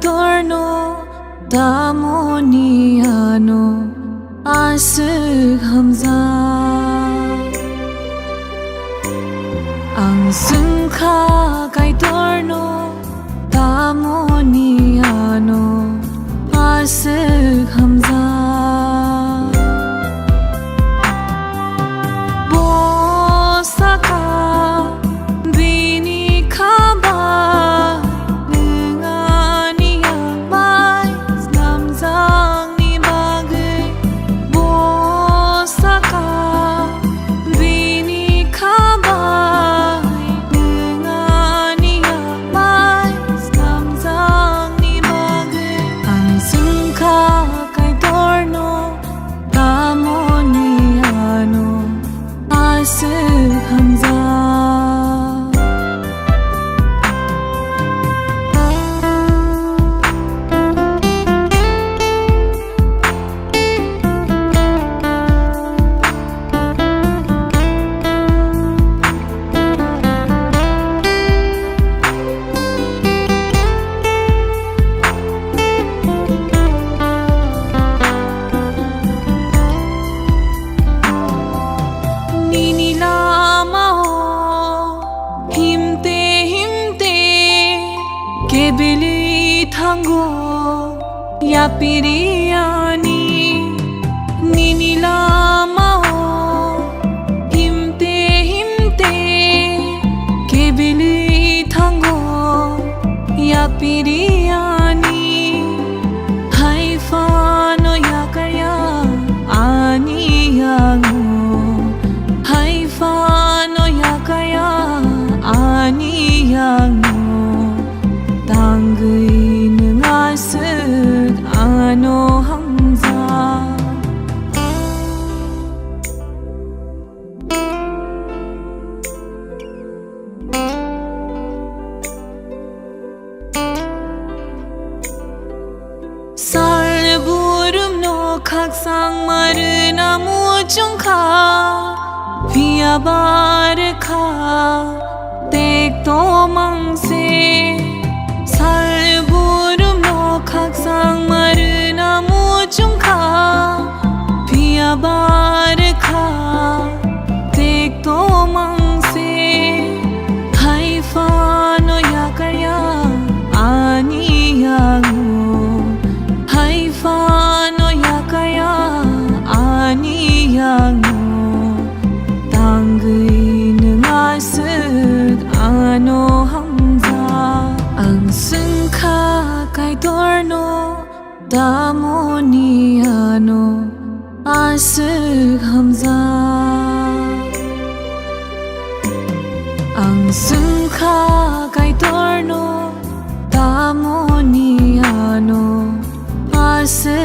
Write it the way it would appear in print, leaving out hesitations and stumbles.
dorno damoniano asik hamza ang sungkha kai dorno damoniano asik hamza Kebeli thango ya piriani ninila mao himte kebeli thango ya piriani haifano ya kaya ani yango haifano ya kaya ani yango 당그이 능아스 아노 항자 살부름노 각상마르나 무중카 비아바르카 댁도망세 살부름노 각상마르나 무중카 비아바르카 댁도망세 하이파노 야가야 아니야고 하이파노 야가야 아니야고 당그이는 아스 아노 ang sungkha kai dorno damoniano asik hamza ang sungkha kai dorno damoniano asik